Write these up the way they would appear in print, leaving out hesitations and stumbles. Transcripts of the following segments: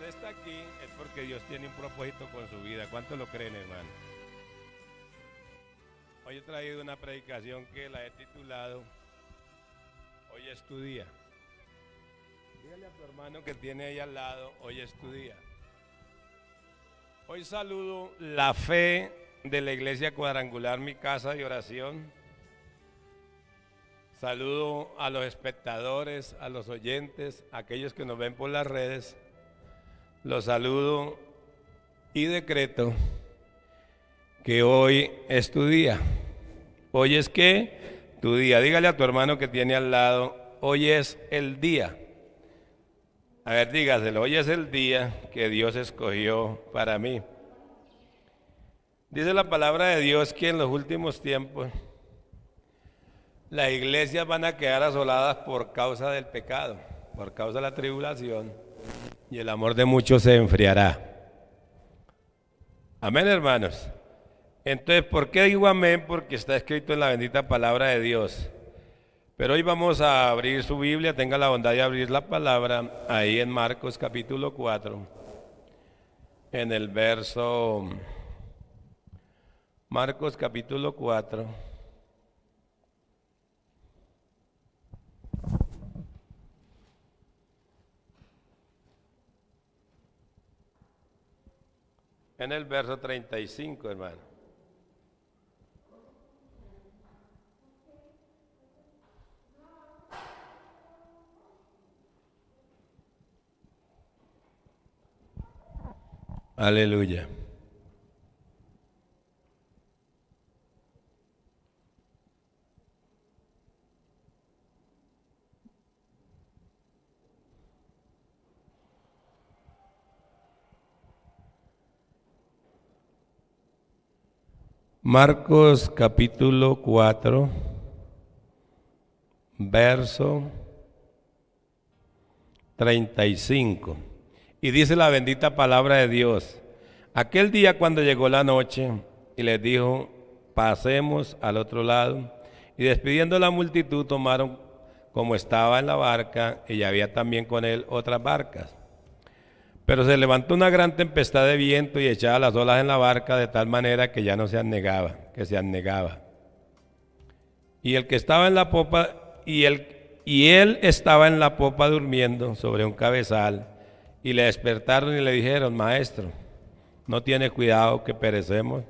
usted está aquí es porque Dios tiene un propósito con su vida. ¿Cuántos lo creen, hermano? Hoy he traído una predicación que la he titulado Hoy es tu día. Dígale a tu hermano que tiene ahí al lado, hoy es tu día. Hoy saludo la fe de la Iglesia Cuadrangular, mi casa de oración. Saludo a los espectadores, a los oyentes, a aquellos que nos ven por las redes. Los saludo y decreto que hoy es tu día. Hoy es ¿qué? Tu día. Dígale a tu hermano que tiene al lado, hoy es el día. A ver, dígaselo, hoy es el día que Dios escogió para mí. Dice la palabra de Dios que en los últimos tiempos las iglesias van a quedar asoladas por causa del pecado, por causa de la tribulación, y el amor de muchos se enfriará. Amén, hermanos. Entonces, ¿por qué digo amén? Porque está escrito en la bendita palabra de Dios. Pero hoy vamos a abrir su Biblia, tenga la bondad de abrir la palabra ahí en Marcos capítulo 4, en el verso, Marcos capítulo 4. En el verso 35, hermano. Aleluya. Marcos capítulo 4, verso 35. Y dice la bendita palabra de Dios: aquel día cuando llegó la noche y les dijo, pasemos al otro lado, y despidiendo la multitud tomaron como estaba en la barca, y había también con él otras barcas. Pero se levantó una gran tempestad de viento y echaba las olas en la barca de tal manera que ya no se anegaba, que se anegaba. Y el que estaba en la popa, y él estaba en la popa durmiendo sobre un cabezal, y le despertaron y le dijeron, maestro, ¿no tiene cuidado que perecemos?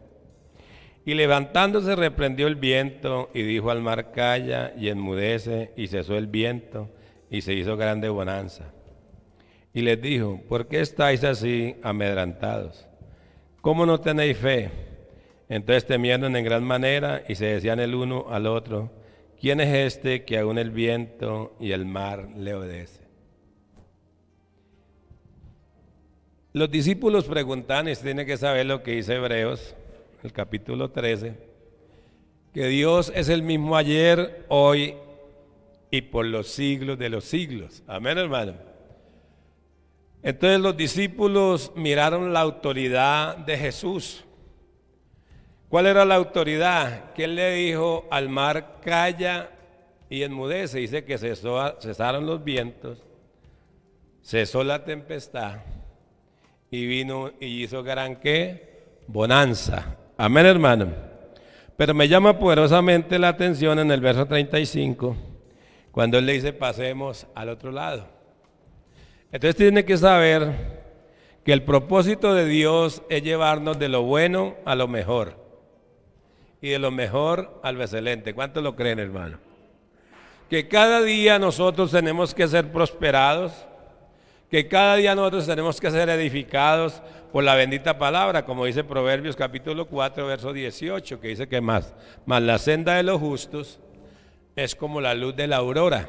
Y levantándose reprendió el viento y dijo al mar, calla y enmudece, y cesó el viento y se hizo grande bonanza. Y les dijo, ¿por qué estáis así amedrantados? ¿Cómo no tenéis fe? Entonces temieron en gran manera y se decían el uno al otro, ¿quién es este que aún el viento y el mar le obedece? Los discípulos preguntan, y usted tiene que saber lo que dice Hebreos, el capítulo 13, que Dios es el mismo ayer, hoy y por los siglos de los siglos. Amén, hermano. Entonces los discípulos miraron la autoridad de Jesús. ¿Cuál era la autoridad? Que él le dijo al mar, calla y enmudece. Dice que cesaron los vientos, cesó la tempestad y vino y hizo gran ¿qué? Bonanza. Amén, hermano. Pero me llama poderosamente la atención en el verso 35, cuando él le dice, pasemos al otro lado. Entonces tiene que saber que el propósito de Dios es llevarnos de lo bueno a lo mejor y de lo mejor a lo excelente. ¿Cuántos lo creen, hermano? Que cada día nosotros tenemos que ser prosperados, que cada día nosotros tenemos que ser edificados por la bendita palabra, como dice Proverbios capítulo 4, verso 18, que dice que más la senda de los justos es como la luz de la aurora,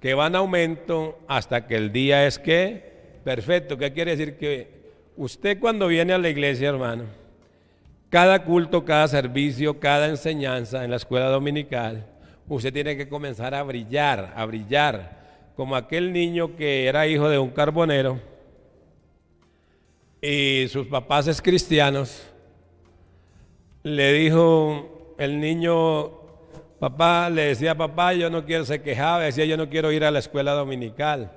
que va en aumento hasta que el día es ¿qué? Perfecto. ¿Qué quiere decir? Que usted cuando viene a la iglesia, hermano, cada culto, cada servicio, cada enseñanza en la escuela dominical, usted tiene que comenzar a brillar, como aquel niño que era hijo de un carbonero y sus papás es cristianos. Le dijo el niño, papá, le decía, papá, yo no quiero, se quejaba, decía, yo no quiero ir a la escuela dominical.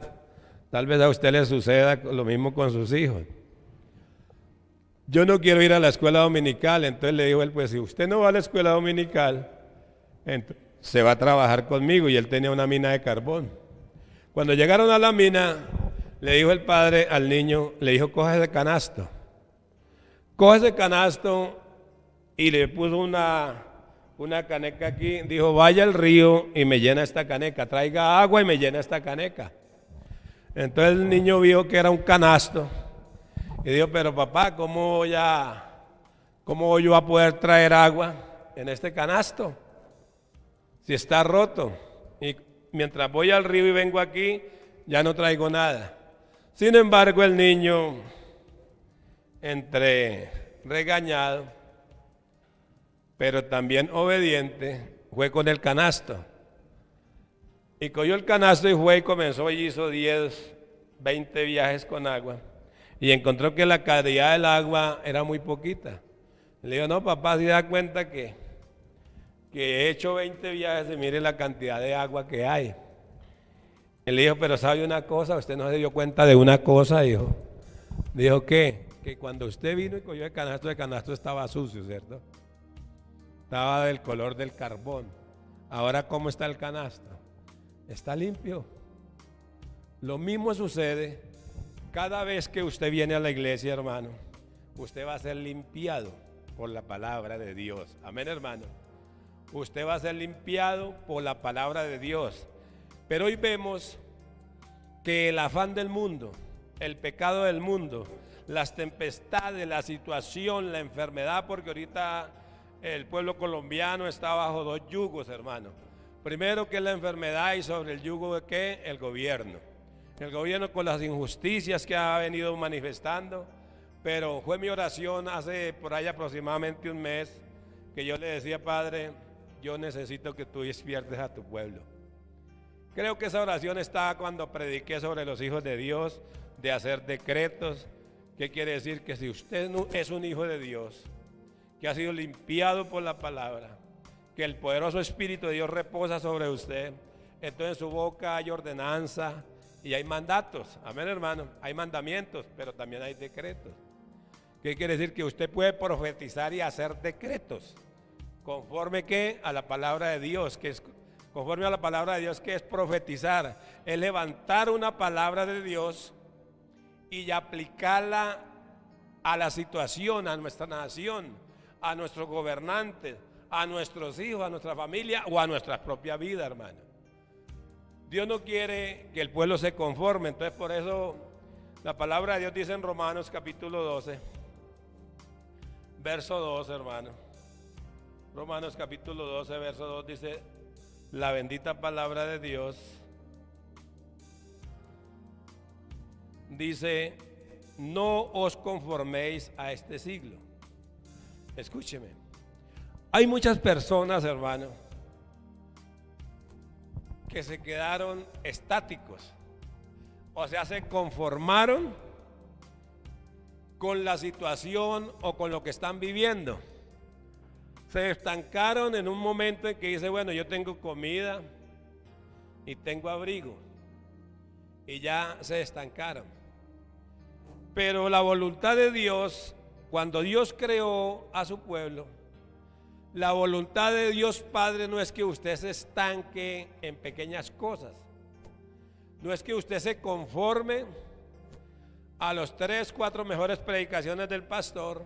Tal vez a usted le suceda lo mismo con sus hijos. Yo no quiero ir a la escuela dominical, entonces le dijo él, pues si usted no va a la escuela dominical, entonces se va a trabajar conmigo, y él tenía una mina de carbón. Cuando llegaron a la mina, le dijo el padre al niño, le dijo, coge ese canasto. Coge ese canasto, y le puso una caneca aquí, dijo, vaya al río y me llena esta caneca, traiga agua y me llena esta caneca. Entonces el niño vio que era un canasto y dijo, pero papá, ¿cómo voy yo a poder traer agua en este canasto? Si está roto, y mientras voy al río y vengo aquí, ya no traigo nada. Sin embargo, el niño, entre regañado, pero también obediente, fue con el canasto. Y cogió el canasto y fue y comenzó y hizo 10, 20 viajes con agua. Y encontró que la calidad del agua era muy poquita. Le dijo, no papá, si da cuenta que he hecho 20 viajes y mire la cantidad de agua que hay. Él le dijo, pero ¿sabe una cosa? Usted no se dio cuenta de una cosa, dijo. Dijo, ¿qué? Que cuando usted vino y cogió el canasto estaba sucio, ¿cierto? Estaba del color del carbón. Ahora, ¿cómo está el canasto? Está limpio. Lo mismo sucede cada vez que usted viene a la iglesia, hermano. Usted va a ser limpiado por la palabra de Dios. Amén, hermano. Usted va a ser limpiado por la palabra de Dios. Pero hoy vemos que el afán del mundo, el pecado del mundo, las tempestades, la situación, la enfermedad, porque ahorita el pueblo colombiano está bajo 2 yugos, hermano. Primero, que es la enfermedad, y sobre el yugo de ¿qué? El gobierno. El gobierno con las injusticias que ha venido manifestando. Pero fue mi oración hace por ahí aproximadamente un mes, que yo le decía, Padre, yo necesito que tú despiertes a tu pueblo. Creo que esa oración está cuando prediqué sobre los hijos de Dios, de hacer decretos. ¿Qué quiere decir? Que si usted es un hijo de Dios, que ha sido limpiado por la palabra, que el poderoso Espíritu de Dios reposa sobre usted, entonces en su boca hay ordenanza y hay mandatos. Amén, hermano. Hay mandamientos, pero también hay decretos. ¿Qué quiere decir? Que usted puede profetizar y hacer decretos conforme ¿qué? A la palabra de Dios, que es conforme a la palabra de Dios, que es profetizar, es levantar una palabra de Dios y aplicarla a la situación, a nuestra nación, a nuestros gobernantes, a nuestros hijos, a nuestra familia o a nuestra propia vida, hermano. Dios no quiere que el pueblo se conforme, entonces por eso la palabra de Dios dice en Romanos capítulo 12, verso 2, hermano. Romanos capítulo 12, verso 2 dice la bendita palabra de Dios. Dice, no os conforméis a este siglo. Escúcheme. Hay muchas personas, hermano, que se quedaron estáticos. O sea, se conformaron con la situación o con lo que están viviendo. Se estancaron en un momento en que dice, bueno, yo tengo comida y tengo abrigo. Y ya se estancaron. Pero la voluntad de Dios, cuando Dios creó a su pueblo, la voluntad de Dios Padre no es que usted se estanque en pequeñas cosas. No es que usted se conforme a los 3, 4 mejores predicaciones del pastor.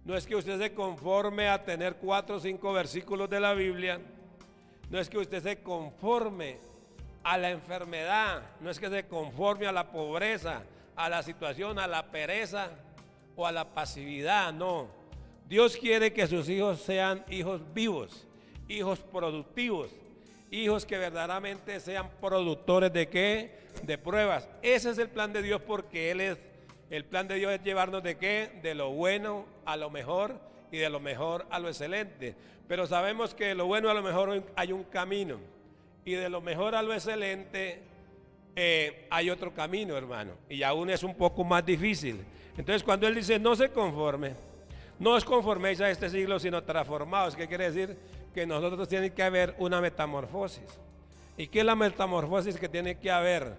No es que usted se conforme a tener 4 o 5 versículos de la Biblia. No es que usted se conforme a la enfermedad. No es que se conforme a la pobreza, a la situación, a la pereza o a la pasividad. No. Dios quiere que sus hijos sean hijos vivos, hijos productivos, hijos que verdaderamente sean productores de ¿qué? De pruebas. Ese es el plan de Dios, porque el plan de Dios es llevarnos de ¿qué? De lo bueno a lo mejor y de lo mejor a lo excelente. Pero sabemos que de lo bueno a lo mejor hay un camino, y de lo mejor a lo excelente hay otro camino, hermano, y aún es un poco más difícil. Entonces cuando Él dice no se conforme, no os conforméis a este siglo, sino transformaos. ¿Qué quiere decir? Que nosotros tiene que haber una metamorfosis. ¿Y qué es la metamorfosis que tiene que haber?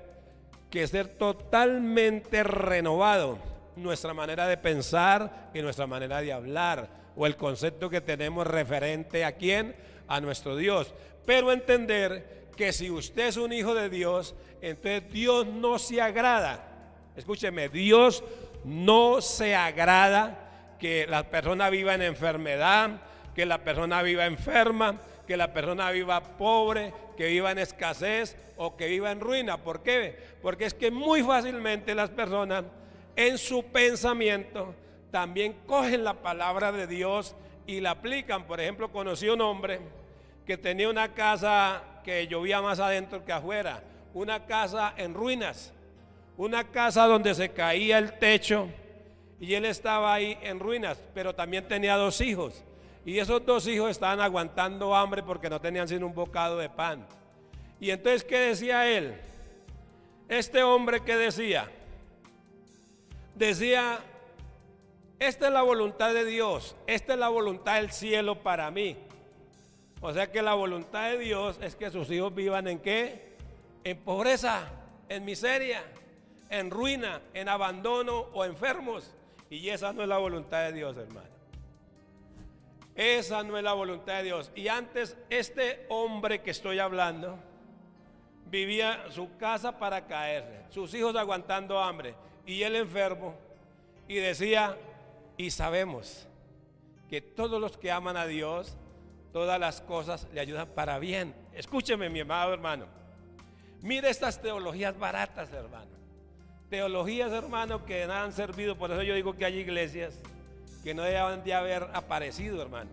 que ser totalmente renovado nuestra manera de pensar y nuestra manera de hablar, o el concepto que tenemos referente a quién, a nuestro Dios. Pero entender que si usted es un hijo de Dios, entonces Dios no se agrada. Escúcheme, Dios no se agrada que la persona viva en enfermedad, que la persona viva enferma, que la persona viva pobre, que viva en escasez o que viva en ruina. ¿Por qué? Porque es que muy fácilmente las personas en su pensamiento también cogen la palabra de Dios y la aplican. Por ejemplo, conocí un hombre que tenía una casa que llovía más adentro que afuera, una casa en ruinas, una casa donde se caía el techo y él estaba ahí en ruinas, pero también tenía 2 hijos. Y esos 2 hijos estaban aguantando hambre porque no tenían sino un bocado de pan. Y entonces, ¿qué decía él? Este hombre, ¿qué decía? Decía, esta es la voluntad de Dios, esta es la voluntad del cielo para mí. O sea que la voluntad de Dios es que sus hijos vivan ¿en qué? En pobreza, en miseria, en ruina, en abandono o enfermos. Y esa no es la voluntad de Dios, hermano. Esa no es la voluntad de Dios. Y antes, este hombre que estoy hablando vivía su casa para caerse, sus hijos aguantando hambre y él enfermo, y decía, y sabemos que todos los que aman a Dios, todas las cosas le ayudan para bien. Escúcheme, mi amado hermano, mire estas teologías baratas, hermano, teologías, hermano, que nada han servido. Por eso yo digo que hay iglesias que no deben de haber aparecido, hermano,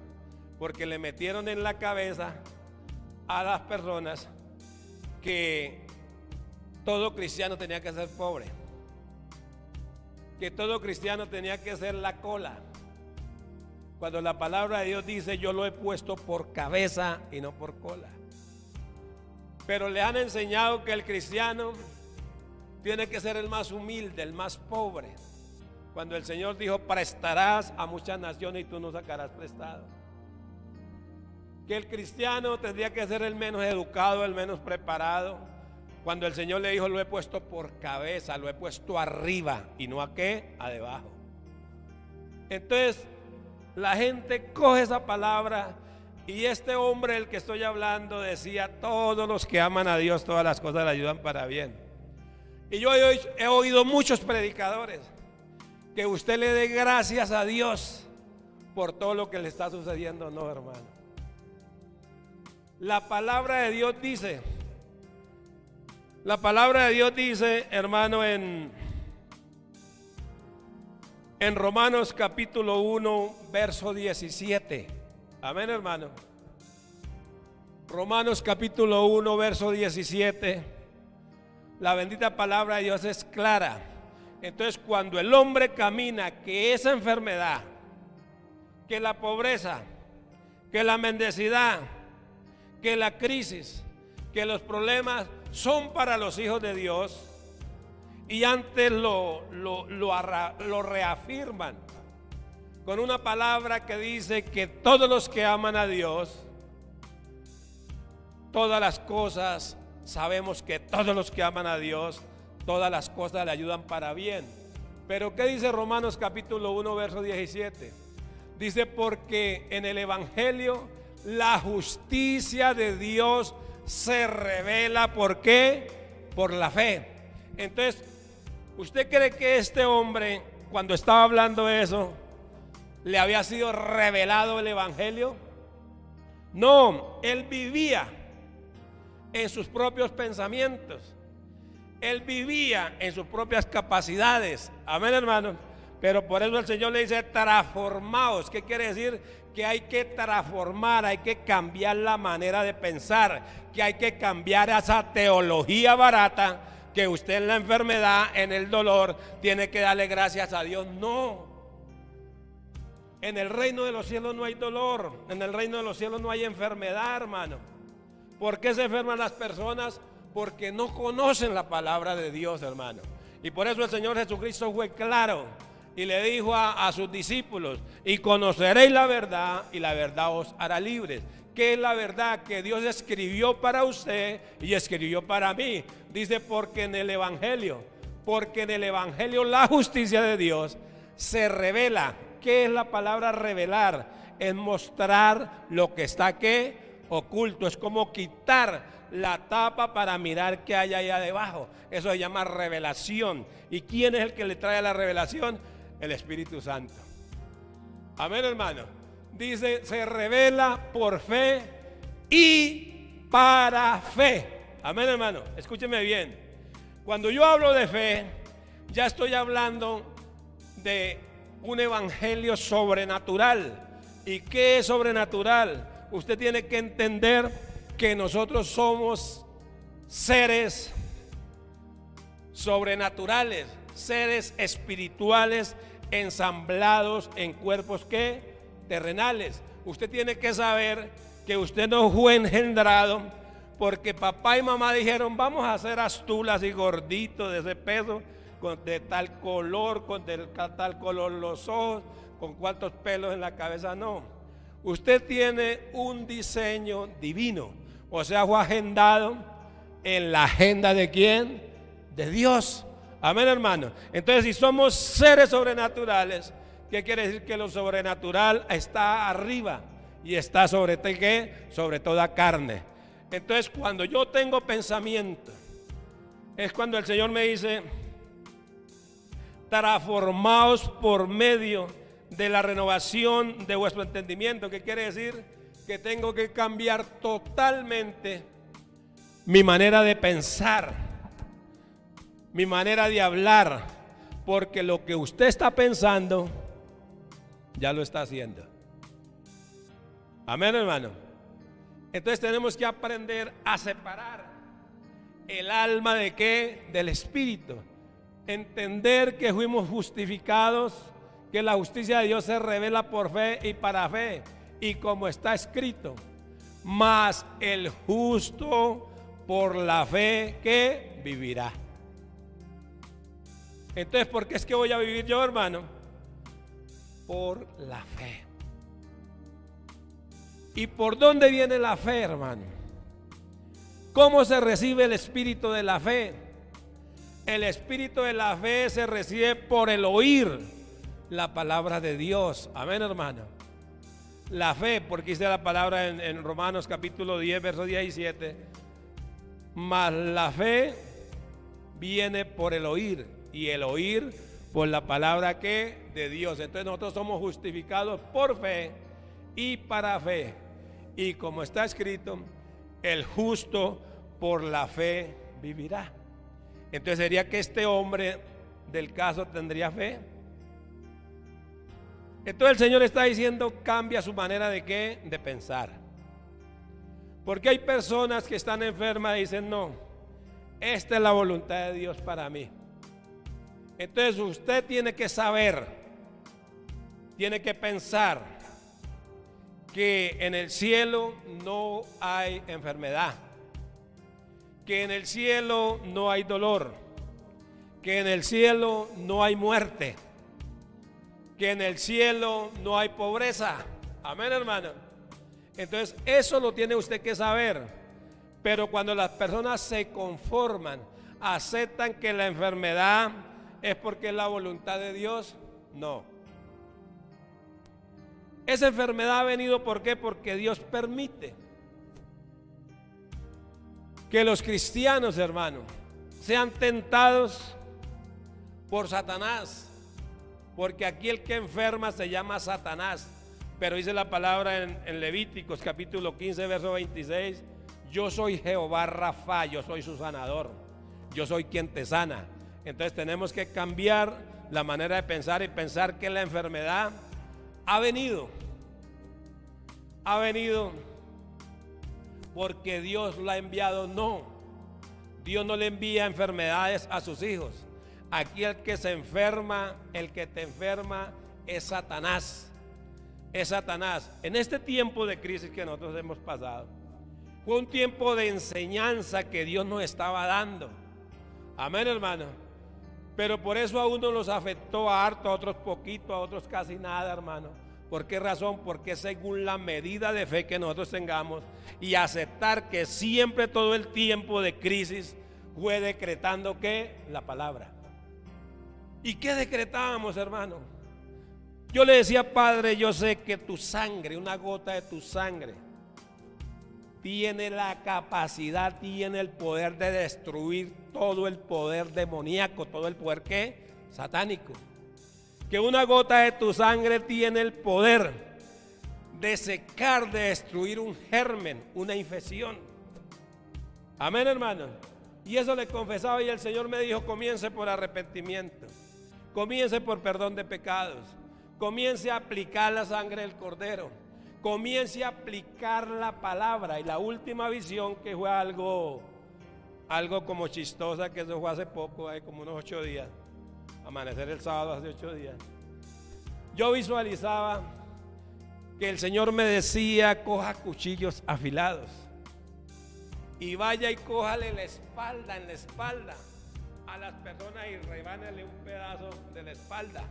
porque le metieron en la cabeza a las personas que todo cristiano tenía que ser pobre, que todo cristiano tenía que ser la cola, cuando la palabra de Dios dice, yo lo he puesto por cabeza y no por cola. Pero le han enseñado que el cristiano tiene que ser el más humilde, el más pobre, cuando el Señor dijo, prestarás a muchas naciones y tú no sacarás prestado. Que el cristiano tendría que ser el menos educado, el menos preparado, cuando el Señor le dijo, lo he puesto por cabeza, lo he puesto arriba y no a qué, a debajo. Entonces la gente coge esa palabra, y este hombre del que estoy hablando decía, todos los que aman a Dios, todas las cosas le ayudan para bien. Y yo he oído muchos predicadores que usted le dé gracias a Dios por todo lo que le está sucediendo. No, hermano. La palabra de Dios dice, hermano, en Romanos capítulo 1, verso 17. Amén, hermano. Romanos capítulo 1, verso 17. La bendita palabra de Dios es clara. Entonces, cuando el hombre camina que esa enfermedad, que la pobreza, que la mendicidad, que la crisis, que los problemas son para los hijos de Dios, y antes lo reafirman con una palabra que dice que todos los que aman a Dios, todas las cosas, sabemos que todos los que aman a Dios, todas las cosas le ayudan para bien. Pero ¿qué dice Romanos capítulo 1, verso 17? Dice, porque en el evangelio la justicia de Dios se revela. ¿Por qué? Por la fe. Entonces, ¿usted cree que este hombre, cuando estaba hablando eso, le había sido revelado el evangelio? No, él vivía en sus propios pensamientos, él vivía en sus propias capacidades. Amén, hermano. Pero por eso el Señor le dice, transformaos. ¿Qué quiere decir? Que hay que transformar, hay que cambiar la manera de pensar, que hay que cambiar esa teología barata, que usted en la enfermedad, en el dolor, tiene que darle gracias a Dios. No. En el reino de los cielos no hay dolor, en el reino de los cielos no hay enfermedad, hermano. ¿Por qué se enferman las personas? Porque no conocen la palabra de Dios, hermano. Y por eso el Señor Jesucristo fue claro y le dijo a sus discípulos: y conoceréis la verdad, y la verdad os hará libres. ¿Qué es la verdad? Que Dios escribió para usted y escribió para mí. Dice: porque en el Evangelio la justicia de Dios se revela. ¿Qué es la palabra revelar? Es mostrar lo que está oculto. Es como quitar la tapa para mirar qué hay allá debajo. Eso se llama revelación. ¿Y quién es el que le trae la revelación? El Espíritu Santo. Amén, hermano. Dice: se revela por fe y para fe. Amén, hermano. Escúcheme bien. Cuando yo hablo de fe, ya estoy hablando de un evangelio sobrenatural. ¿Y qué es sobrenatural? Usted tiene que entender que nosotros somos seres sobrenaturales, seres espirituales ensamblados en cuerpos terrenales. Usted tiene que saber que usted no fue engendrado porque papá y mamá dijeron: vamos a hacer astulas y gorditos de ese peso, de tal color, tal color los ojos, con cuántos pelos en la cabeza. No, usted tiene un diseño divino, o sea, fue agendado en la agenda ¿de quién? De Dios. Amén, hermano. Entonces, si somos seres sobrenaturales, ¿qué quiere decir? Que lo sobrenatural está arriba y está sobre ¿qué? Sobre toda carne. Entonces, cuando yo tengo pensamiento, es cuando el Señor me dice: transformaos por medio de la renovación de vuestro entendimiento. ¿Qué quiere decir? Que tengo que cambiar totalmente mi manera de pensar, mi manera de hablar, porque lo que usted está pensando ya lo está haciendo. Amén, hermano. Entonces tenemos que aprender a separar el alma ¿de qué? Del espíritu. Entender que fuimos justificados, que la justicia de Dios se revela por fe y para fe. Y como está escrito: mas el justo por la fe que vivirá. Entonces, ¿por qué es que voy a vivir yo, hermano? Por la fe. ¿Y por dónde viene la fe, hermano? ¿Cómo se recibe el espíritu de la fe? El espíritu de la fe se recibe por el oír la palabra de Dios. Amén, hermano. La fe, porque dice la palabra en Romanos capítulo 10, verso 17: mas la fe viene por el oír, y el oír por la palabra de Dios. Entonces nosotros somos justificados por fe y para fe. Y como está escrito: el justo por la fe vivirá. Entonces, ¿sería que este hombre del caso tendría fe? Entonces el Señor está diciendo: cambia su manera de ¿qué? De pensar. Porque hay personas que están enfermas y dicen: no, esta es la voluntad de Dios para mí. Entonces usted tiene que saber, tiene que pensar que en el cielo no hay enfermedad, que en el cielo no hay dolor, que en el cielo no hay muerte, que en el cielo no hay pobreza. Amén, hermano. Entonces eso lo tiene usted que saber. Pero cuando las personas se conforman, aceptan que la enfermedad es porque es la voluntad de Dios, no. Esa enfermedad ha venido ¿por qué? Porque Dios permite que los cristianos, hermanos, sean tentados por Satanás. Porque aquí el que enferma se llama Satanás. Pero dice la palabra en Levíticos capítulo 15, verso 26: yo soy Jehová Rafa, yo soy su sanador, yo soy quien te sana. Entonces tenemos que cambiar la manera de pensar y pensar que la enfermedad ha venido porque Dios la ha enviado. No, Dios no le envía enfermedades a sus hijos. Aquí el que se enferma, el que te enferma es Satanás. Es Satanás. En este tiempo de crisis que nosotros hemos pasado, fue un tiempo de enseñanza que Dios nos estaba dando. Amén, hermano. Pero por eso a unos los afectó harto, a otros poquito, a otros casi nada, hermano. ¿Por qué razón? Porque según la medida de fe que nosotros tengamos y aceptar que siempre todo el tiempo de crisis fue decretando ¿qué? La palabra. ¿Y qué decretábamos, hermano? Yo le decía, Padre, yo sé que tu sangre, una gota de tu sangre, tiene la capacidad, tiene el poder de destruir todo el poder demoníaco, todo el poder ¿qué? Satánico. Que una gota de tu sangre tiene el poder de secar, de destruir un germen, una infección. Amén, hermano. Y eso le confesaba y el Señor me dijo, comience por arrepentimiento, comience por perdón de pecados, comience a aplicar la sangre del Cordero, comience a aplicar la palabra. Y la última visión, que fue algo como chistosa, que eso fue hace poco, hay como unos 8 días, amanecer el sábado hace 8 días, yo visualizaba que el Señor me decía, coja cuchillos afilados y vaya y cójale en la espalda a las personas y rebánele un pedazo de la espalda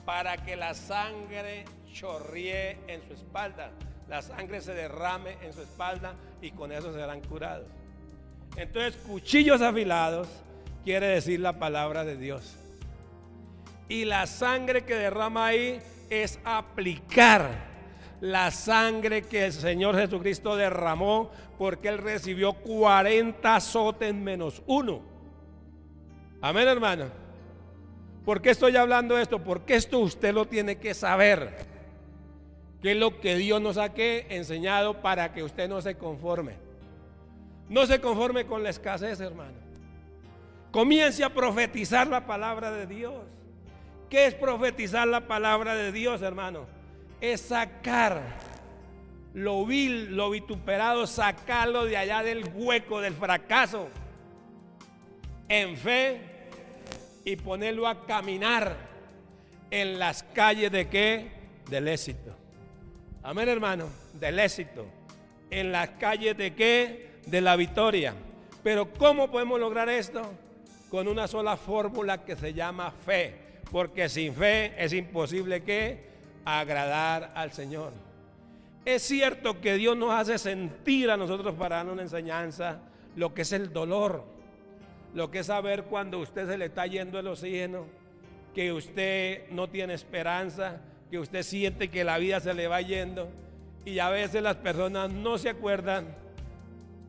para que la sangre chorríe en su espalda, la sangre se derrame en su espalda y con eso serán curados. Entonces, cuchillos afilados quiere decir la palabra de Dios. Y la sangre que derrama ahí es aplicar la sangre que el Señor Jesucristo derramó, porque Él recibió 40 azotes menos 1. Amén, hermano. ¿Por qué estoy hablando de esto? Porque esto usted lo tiene que saber. ¿Qué es lo que Dios nos ha enseñado para que usted no se conforme? No se conforme con la escasez, hermano. Comience a profetizar la palabra de Dios. ¿Qué es profetizar la palabra de Dios, hermano? Es sacar lo vil, lo vituperado, sacarlo de allá del hueco, del fracaso, en fe, y ponerlo a caminar en las calles de ¿qué? Del éxito. Amén, hermano, del éxito. En las calles de ¿qué? De la victoria. Pero ¿cómo podemos lograr esto? Con una sola fórmula que se llama fe. Porque sin fe es imposible ¿qué? Agradar al Señor. Es cierto que Dios nos hace sentir a nosotros para darnos una enseñanza lo que es el dolor, lo que es saber cuando a usted se le está yendo el oxígeno, que usted no tiene esperanza, que usted siente que la vida se le va yendo, y a veces las personas no se acuerdan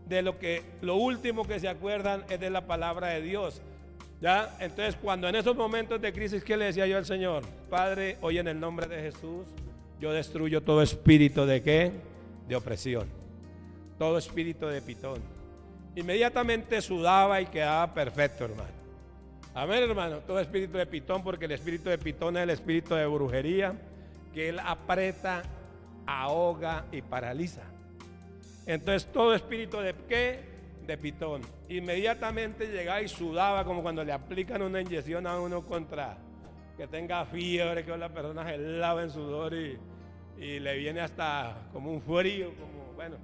de lo último que se acuerdan es de la palabra de Dios. ¿Ya? Entonces, cuando en esos momentos de crisis, ¿qué le decía yo al Señor? Padre, hoy en el nombre de Jesús, yo destruyo todo espíritu de ¿qué? De opresión, todo espíritu de pitón. Inmediatamente sudaba y quedaba perfecto, hermano. Amén, hermano. Todo espíritu de pitón, porque el espíritu de pitón es el espíritu de brujería, que él aprieta, ahoga y paraliza. Entonces, todo espíritu de ¿qué? De pitón. Inmediatamente llegaba y sudaba, como cuando le aplican una inyección a uno contra que tenga fiebre, que la persona se lava en sudor y le viene hasta como un frío, como, bueno,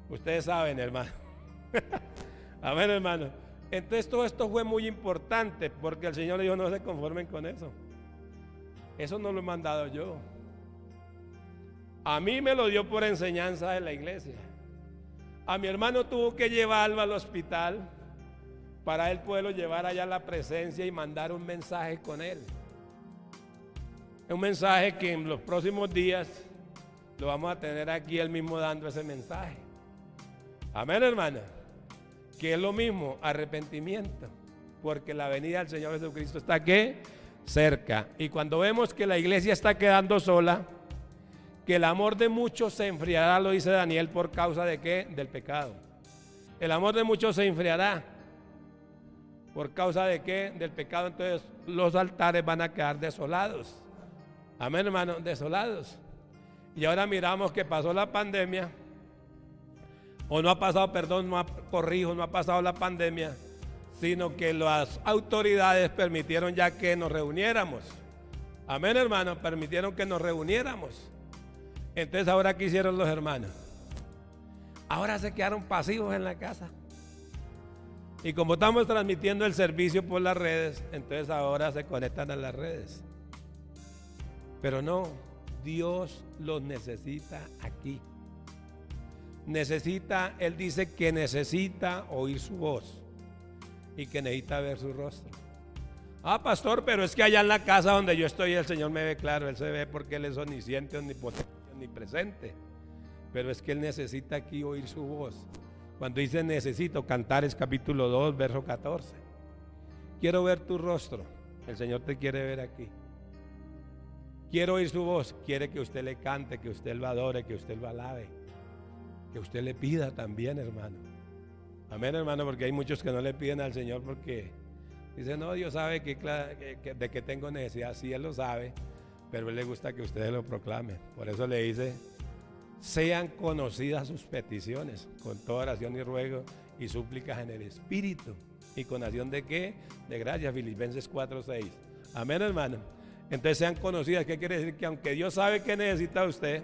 ustedes saben, hermano. Amén, hermano. Entonces todo esto fue muy importante, porque el Señor le dijo, no se conformen con eso. Eso no lo he mandado yo. A mí me lo dio por enseñanza de la iglesia. A mi hermano tuvo que llevarlo al hospital para él poderlo llevar allá a la presencia y mandar un mensaje con él. Es un mensaje que en los próximos días lo vamos a tener aquí él mismo dando ese mensaje. Amén, hermana. Que es lo mismo, arrepentimiento, porque la venida del Señor Jesucristo está ¿qué? Cerca. Y cuando vemos que la iglesia está quedando sola, que el amor de muchos se enfriará, lo dice Daniel, por causa de ¿qué? Del pecado. El amor de muchos se enfriará por causa de ¿qué? Del pecado. Entonces los altares van a quedar desolados. Amén, hermano, desolados. Y ahora miramos que pasó la pandemia, o no ha pasado, perdón, no ha pasado la pandemia, sino que las autoridades permitieron ya que nos reuniéramos. Amén, hermano, permitieron que nos reuniéramos. Entonces, ahora, ¿qué hicieron los hermanos? Ahora se quedaron pasivos en la casa. Y como estamos transmitiendo el servicio por las redes, entonces ahora se conectan a las redes. Pero no, Dios los necesita aquí. Él dice que necesita oír su voz y que necesita ver su rostro. Ah, pastor, pero es que allá en la casa donde yo estoy el Señor me ve claro. Él se ve porque Él es omnisciente, omnipotente, omnipresente. Pero es que Él necesita aquí oír su voz. Cuando dice necesito, Cantares capítulo 2, verso 14. Quiero ver tu rostro. El Señor te quiere ver aquí. Quiero oír su voz. Quiere que usted le cante, que usted lo adore, que usted lo alabe. Que usted le pida también, hermano. Amén, hermano, porque hay muchos que no le piden al Señor porque dicen, no, Dios sabe de que tengo necesidad. Sí, Él lo sabe, pero a Él le gusta que ustedes lo proclamen. Por eso le dice, sean conocidas sus peticiones con toda oración y ruego y súplicas en el Espíritu. ¿Y con acción de qué? De gracias, Filipenses 4:6. Amén, hermano. Entonces sean conocidas. ¿Qué quiere decir? Que aunque Dios sabe que necesita usted,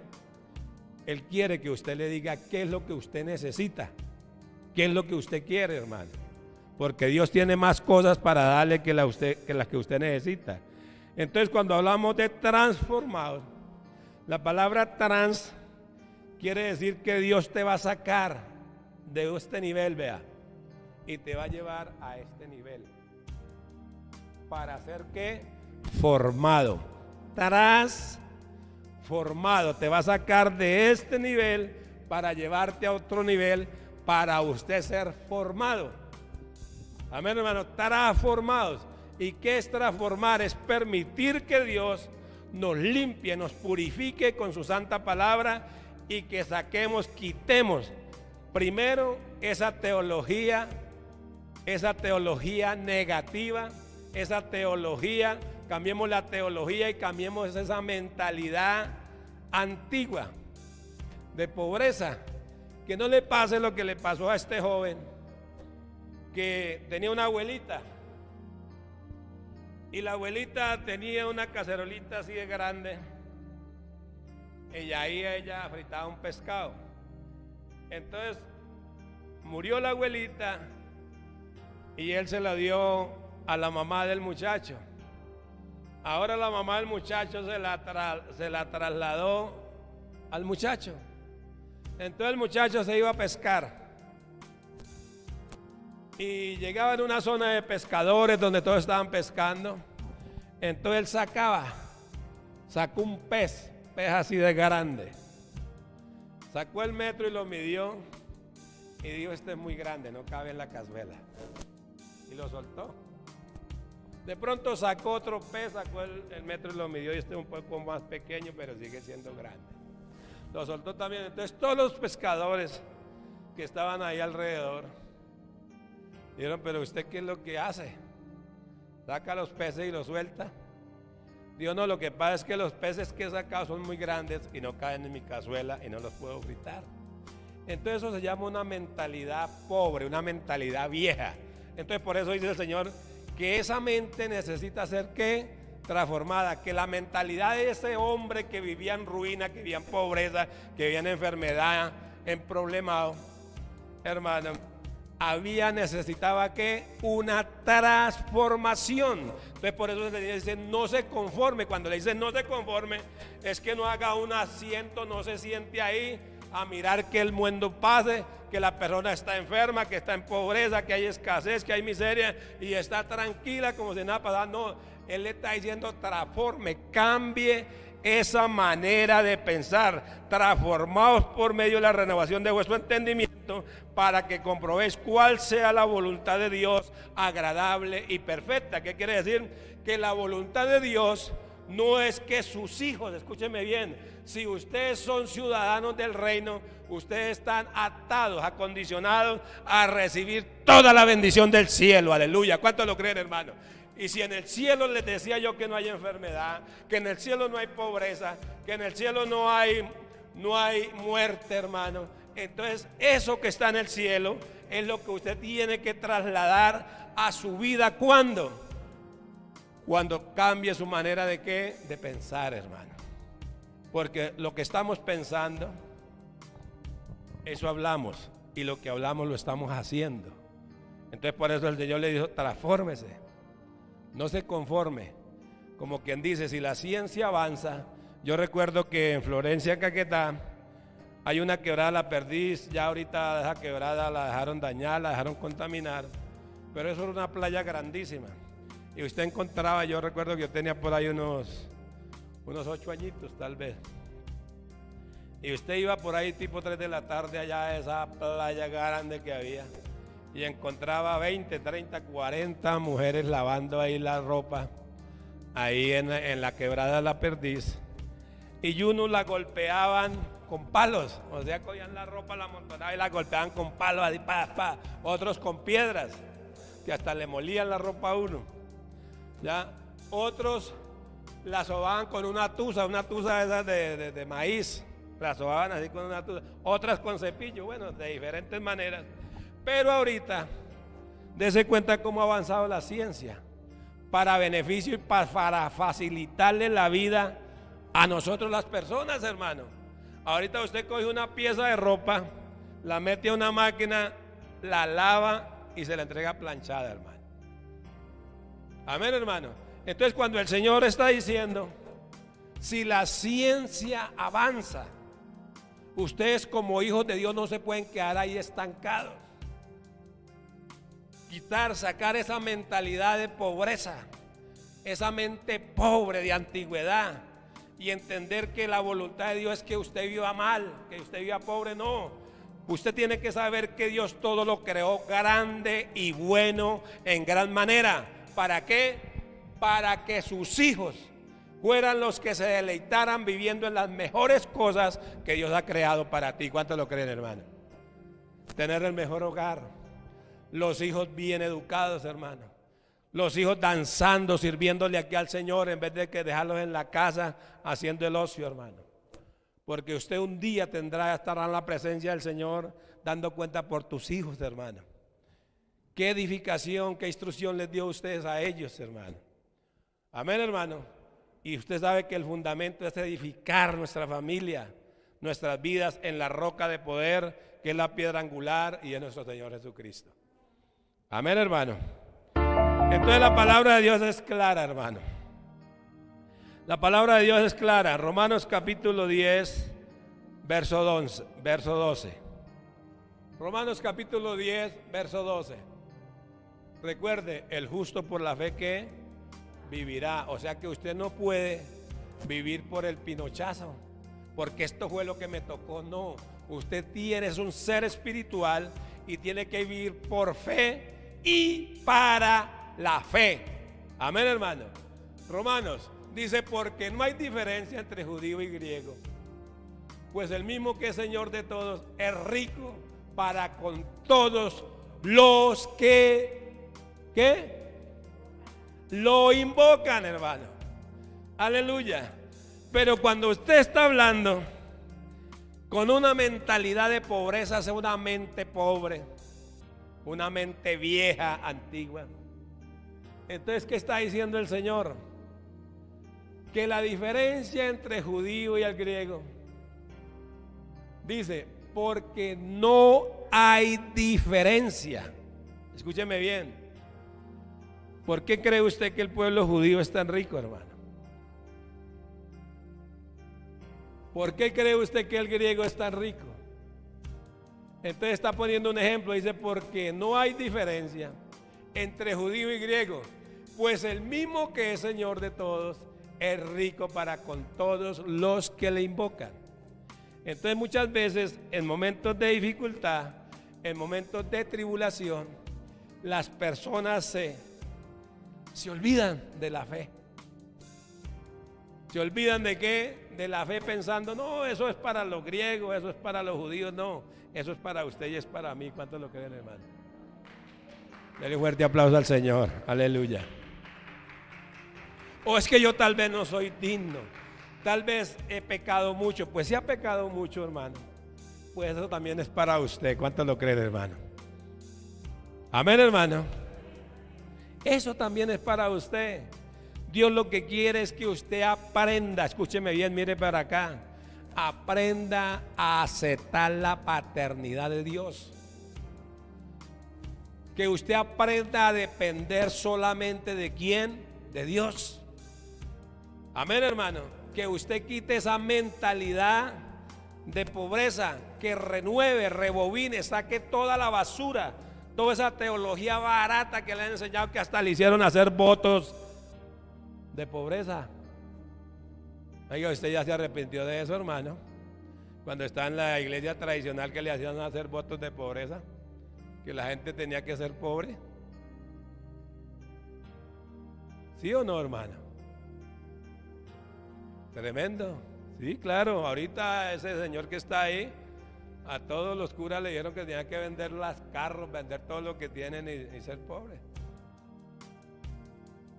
Él quiere que usted le diga qué es lo que usted necesita, qué es lo que usted quiere, hermano. Porque Dios tiene más cosas para darle que las que usted necesita. Entonces cuando hablamos de transformados, la palabra trans quiere decir que Dios te va a sacar de este nivel, vea, y te va a llevar a este nivel. ¿Para ser qué? Formado. Transformado. Te va a sacar de este nivel para llevarte a otro nivel, para usted ser formado. Amén, hermano. Transformados. ¿Y qué es transformar? Es permitir que Dios nos limpie, nos purifique con su santa palabra y que saquemos, quitemos primero esa teología negativa, esa teología, cambiemos la teología y cambiemos esa mentalidad antigua de pobreza. Que no le pase lo que le pasó a este joven que tenía una abuelita y la abuelita tenía una cacerolita así de grande y ahí ella fritaba un pescado. Entonces murió la abuelita y él se la dio a la mamá del muchacho. Ahora la mamá del muchacho se la trasladó al muchacho. Entonces el muchacho se iba a pescar y llegaba en una zona de pescadores donde todos estaban pescando. Entonces él sacó un pez así de grande, sacó el metro y lo midió y dijo, este es muy grande, no cabe en la cazuela, y lo soltó. De pronto sacó otro pez, sacó el metro y lo midió, y este es un poco más pequeño, pero sigue siendo grande. Lo soltó también. Entonces todos los pescadores que estaban ahí alrededor dijeron, pero usted ¿qué es lo que hace? Saca los peces y los suelta. Dijo, no, lo que pasa es que los peces que he sacado son muy grandes y no caen en mi cazuela y no los puedo fritar. Entonces eso se llama una mentalidad pobre, una mentalidad vieja. Entonces por eso dice el Señor que esa mente necesita ser ¿qué? Transformada, que la mentalidad de ese hombre que vivía en ruina, que vivía en pobreza, que vivía en enfermedad, en problemado, hermano, necesitaba que una transformación. Entonces por eso se le dice no se conforme. Cuando le dicen no se conforme, es que no haga un asiento, no se siente ahí a mirar que el mundo pase, que la persona está enferma, que está en pobreza, que hay escasez, que hay miseria y está tranquila como si nada pasara. No, Él le está diciendo transforme, cambie esa manera de pensar, transformaos por medio de la renovación de vuestro entendimiento para que comprobéis cuál sea la voluntad de Dios agradable y perfecta. ¿Qué quiere decir? Que la voluntad de Dios no es que sus hijos, escúcheme bien, si ustedes son ciudadanos del reino, ustedes están atados, acondicionados a recibir toda la bendición del cielo, aleluya. ¿Cuántos lo creen, hermano? Y si en el cielo les decía yo que no hay enfermedad, que en el cielo no hay pobreza, que en el cielo no hay muerte, hermano, entonces eso que está en el cielo es lo que usted tiene que trasladar a su vida. ¿Cuándo? Cuando cambie su manera de ¿qué? De pensar, hermano. Porque lo que estamos pensando, eso hablamos, y lo que hablamos lo estamos haciendo. Entonces por eso el Señor le dijo, transfórmese, no se conforme. Como quien dice, si la ciencia avanza, yo recuerdo que en Florencia, Caquetá, hay una quebrada La Perdiz, ya ahorita esa quebrada la dejaron dañar, la dejaron contaminar, pero eso era una playa grandísima. Y usted encontraba, yo recuerdo que yo tenía por ahí unos 8 añitos tal vez. Y usted iba por ahí tipo 3 de la tarde allá a esa playa grande que había y encontraba 20, 30, 40 mujeres lavando ahí la ropa, ahí en la quebrada La Perdiz. Y unos la golpeaban con palos, o sea, cogían la ropa, la amontonaban y la golpeaban con palos, así, otros con piedras, que hasta le molían la ropa a uno. ¿Ya? Otros la sobaban con una tusa esas de maíz, la sobaban así con una tusa, otras con cepillo, bueno, de diferentes maneras. Pero ahorita, dése cuenta cómo ha avanzado la ciencia, para beneficio y para facilitarle la vida a nosotros las personas, hermano. Ahorita usted coge una pieza de ropa, la mete a una máquina, la lava y se la entrega planchada, hermano. Amén, hermano. Entonces cuando el Señor está diciendo, si la ciencia avanza, ustedes como hijos de Dios no se pueden quedar ahí estancados. Sacar esa mentalidad de pobreza, esa mente pobre de antigüedad, y entender que la voluntad de Dios es que usted viva mal, que usted viva pobre. No, usted tiene que saber que Dios todo lo creó grande y bueno en gran manera. ¿Para qué? Para que sus hijos fueran los que se deleitaran viviendo en las mejores cosas que Dios ha creado para ti. ¿Cuántos lo creen, hermano? Tener el mejor hogar, los hijos bien educados, hermano, los hijos danzando, sirviéndole aquí al Señor, en vez de que dejarlos en la casa haciendo el ocio, hermano. Porque usted un día estará en la presencia del Señor dando cuenta por tus hijos, hermano. Qué edificación, qué instrucción les dio ustedes a ellos, hermano. Amén, hermano. Y usted sabe que el fundamento es edificar nuestra familia, nuestras vidas en la roca de poder, que es la piedra angular y es nuestro Señor Jesucristo. Amén, hermano. Entonces la palabra de Dios es clara, hermano. La palabra de Dios es clara. Romanos capítulo 10, verso 12. Romanos capítulo 10, verso 12. Recuerde, el justo por la fe que vivirá. O sea que usted no puede vivir por el pinochazo, porque esto fue lo que me tocó. No, usted es un ser espiritual y tiene que vivir por fe y para la fe. Amén, hermano. Romanos dice, porque no hay diferencia entre judío y griego, pues el mismo que es Señor de todos es rico para con todos los que lo invocan, hermano. Aleluya. Pero cuando usted está hablando con una mentalidad de pobreza, es una mente pobre, una mente vieja, antigua. Entonces, ¿qué está diciendo el Señor? Que la diferencia entre judío y el griego, dice, porque no hay diferencia. Escúcheme bien. ¿Por qué cree usted que el pueblo judío es tan rico, hermano? ¿Por qué cree usted que el griego es tan rico? Entonces está poniendo un ejemplo, dice, porque no hay diferencia entre judío y griego, pues el mismo que es Señor de todos es rico para con todos los que le invocan. Entonces muchas veces en momentos de dificultad, en momentos de tribulación, las personas se olvidan de la fe. ¿Se olvidan de qué? De la fe, pensando, no, eso es para los griegos, eso es para los judíos. No, eso es para usted y es para mí. ¿Cuántos lo creen, hermano? Dale un fuerte aplauso al Señor. Aleluya. O es que yo tal vez no soy digno, tal vez he pecado mucho. Pues si ha pecado mucho, hermano, pues eso también es para usted. ¿Cuántos lo creen, hermano? Amén, hermano. Eso también es para usted. Dios lo que quiere es que usted aprenda, escúcheme bien, mire para acá, aprenda a aceptar la paternidad de Dios. Que usted aprenda a depender solamente de quién, de Dios. Amén, hermano. Que usted quite esa mentalidad de pobreza, que renueve, rebobine, saque toda la basura, toda esa teología barata que le han enseñado, que hasta le hicieron hacer votos de pobreza. Oiga, usted ya se arrepintió de eso, hermano, cuando está en la iglesia tradicional que le hacían hacer votos de pobreza, que la gente tenía que ser pobre. ¿Sí o no, hermano? Tremendo. Sí, claro, ahorita ese señor que está ahí, a todos los curas le dijeron que tenían que vender los carros, vender todo lo que tienen y ser pobres.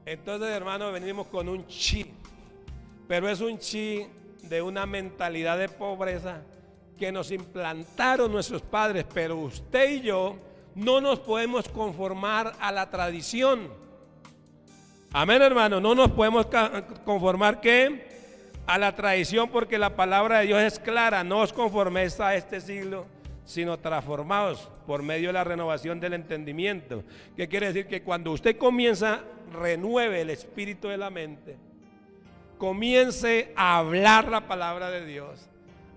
Entonces, hermano, venimos con un chi, pero es un chi de una mentalidad de pobreza que nos implantaron nuestros padres, pero usted y yo no nos podemos conformar a la tradición. Amén, hermano, no nos podemos conformar ¿qué? A la tradición, porque la palabra de Dios es clara: no os conforméis a este siglo, sino transformaos por medio de la renovación del entendimiento. ¿Qué quiere decir? Que cuando usted comienza, renueve el espíritu de la mente, comience a hablar la palabra de Dios,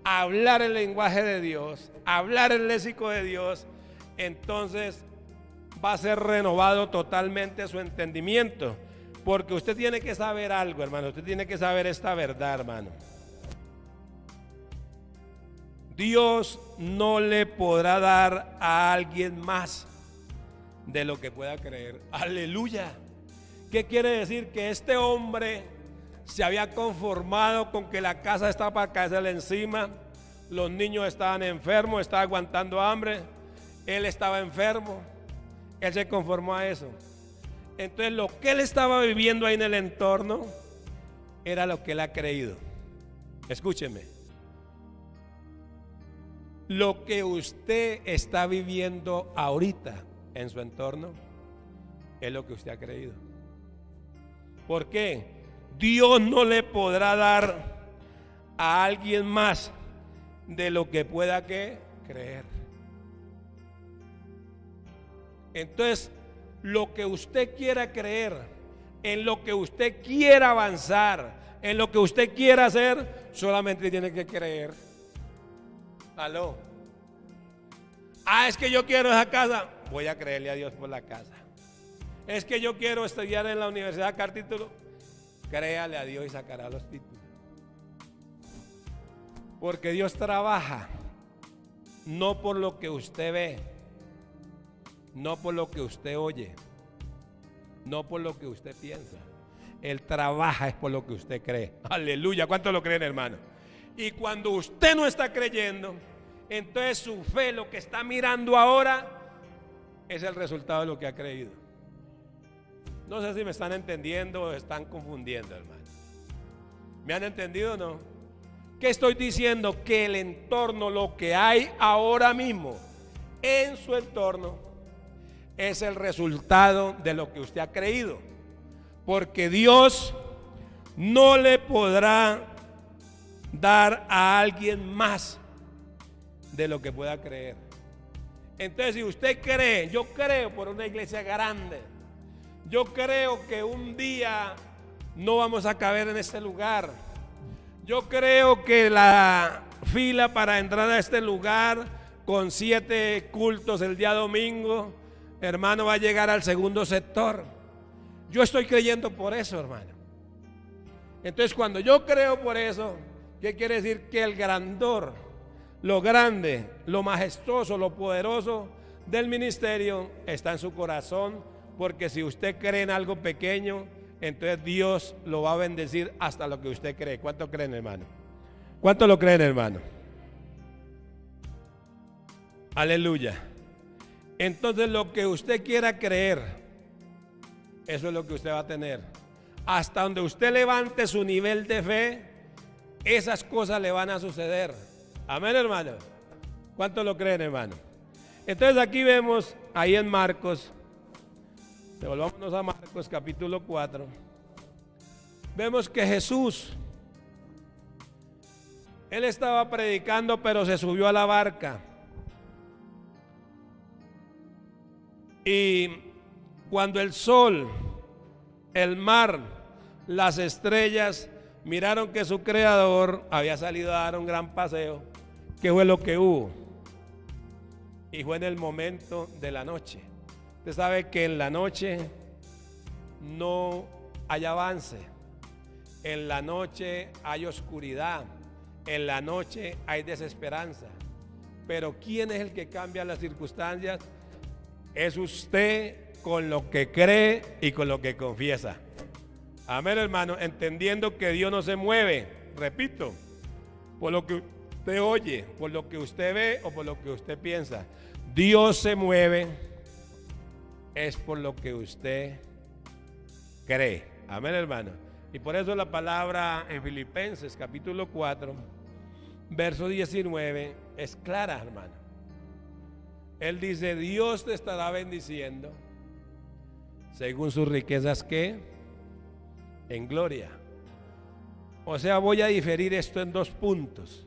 a hablar el lenguaje de Dios, a hablar el léxico de Dios, entonces va a ser renovado totalmente su entendimiento. Porque usted tiene que saber algo, hermano. Usted tiene que saber esta verdad, hermano. Dios no le podrá dar a alguien más de lo que pueda creer. Aleluya. ¿Qué quiere decir? Que este hombre se había conformado con que la casa estaba para caerle encima, los niños estaban enfermos, estaba aguantando hambre, él estaba enfermo, él se conformó a eso. Entonces lo que él estaba viviendo ahí en el entorno era lo que él ha creído. Escúcheme. Lo que usted está viviendo ahorita en su entorno es lo que usted ha creído. ¿Por qué? Dios no le podrá dar a alguien más de lo que pueda creer. Entonces, lo que usted quiera creer, en lo que usted quiera avanzar, en lo que usted quiera hacer, solamente tiene que creer. Aló. Es que yo quiero esa casa, voy a creerle a Dios por la casa. Es que yo quiero estudiar en la universidad, sacar título, créale a Dios y sacará los títulos. Porque Dios trabaja no por lo que usted ve, no por lo que usted oye, no por lo que usted piensa. Él trabaja es por lo que usted cree. Aleluya. ¿Cuántos lo creen, hermano? Y cuando usted no está creyendo, entonces su fe, lo que está mirando ahora, es el resultado de lo que ha creído. No sé si me están entendiendo o están confundiendo, hermano. ¿Me han entendido o no? ¿Qué estoy diciendo? Que el entorno, lo que hay ahora mismo en su entorno, es el resultado de lo que usted ha creído. Porque Dios no le podrá dar a alguien más de lo que pueda creer. Entonces, si usted cree, yo creo por una iglesia grande, yo creo que un día no vamos a caber en este lugar, yo creo que la fila para entrar a este lugar con 7 cultos el día domingo, hermano, va a llegar al segundo sector. Yo estoy creyendo por eso, hermano. Entonces, cuando yo creo por eso, ¿qué quiere decir? Que el grandor, lo grande, lo majestuoso, lo poderoso del ministerio está en su corazón. Porque si usted cree en algo pequeño, entonces Dios lo va a bendecir hasta lo que usted cree. ¿Cuánto creen, hermano? ¿Cuánto lo creen, hermano? Aleluya. Entonces, lo que usted quiera creer, eso es lo que usted va a tener. Hasta donde usted levante su nivel de fe, esas cosas le van a suceder. Amén, hermano. ¿Cuánto lo creen, hermano? Entonces aquí vemos, ahí en Marcos, devolvámonos a Marcos capítulo 4, vemos que Jesús, él estaba predicando, pero se subió a la barca. Y cuando el sol, el mar, las estrellas miraron que su creador había salido a dar un gran paseo, ¿qué fue lo que hubo? Y fue en el momento de la noche. Usted sabe que en la noche no hay avance, en la noche hay oscuridad, en la noche hay desesperanza. Pero ¿quién es el que cambia las circunstancias? Es usted con lo que cree y con lo que confiesa. Amén, hermano, entendiendo que Dios no se mueve, repito, por lo que usted oye, por lo que usted ve o por lo que usted piensa. Dios se mueve es por lo que usted cree. Amén, hermano. Y por eso la palabra en Filipenses capítulo 4, verso 19 es clara, hermano. Él dice: Dios te estará bendiciendo según sus riquezas, ¿qué? En gloria. O sea, voy a diferir esto en dos puntos.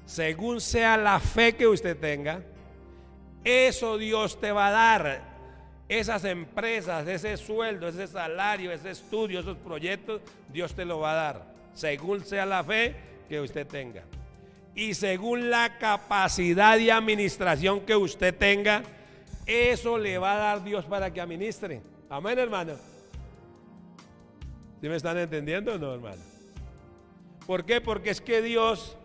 Según sea la fe que usted tenga, eso Dios te va a dar. Esas empresas, ese sueldo, ese salario, ese estudio, esos proyectos, Dios te lo va a dar. Según sea la fe que usted tenga. Y según la capacidad de administración que usted tenga, eso le va a dar Dios para que administre. Amén, hermano. ¿Sí me están entendiendo o no, hermano? ¿Por qué? Porque es que Dios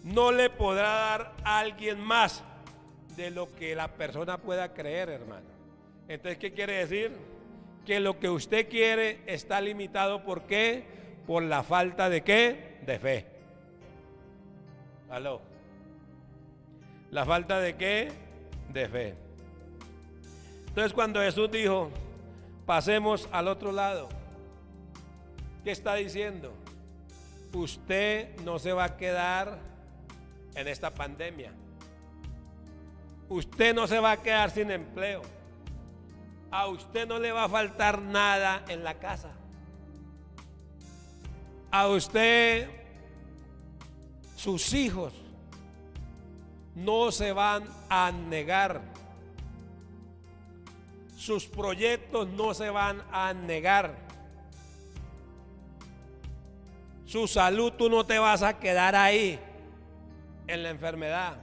no le podrá dar a alguien más de lo que la persona pueda creer, hermano. Entonces, ¿qué quiere decir? Que lo que usted quiere está limitado. ¿Por qué? Por la falta de ¿qué? De fe. ¿Aló? ¿La falta de qué? De fe. Entonces, cuando Jesús dijo: pasemos al otro lado, ¿qué está diciendo? Usted no se va a quedar en esta pandemia. Usted no se va a quedar sin empleo. A usted no le va a faltar nada en la casa. A usted, sus hijos no se van a negar. Sus proyectos no se van a negar. Su salud, tú no te vas a quedar ahí en la enfermedad.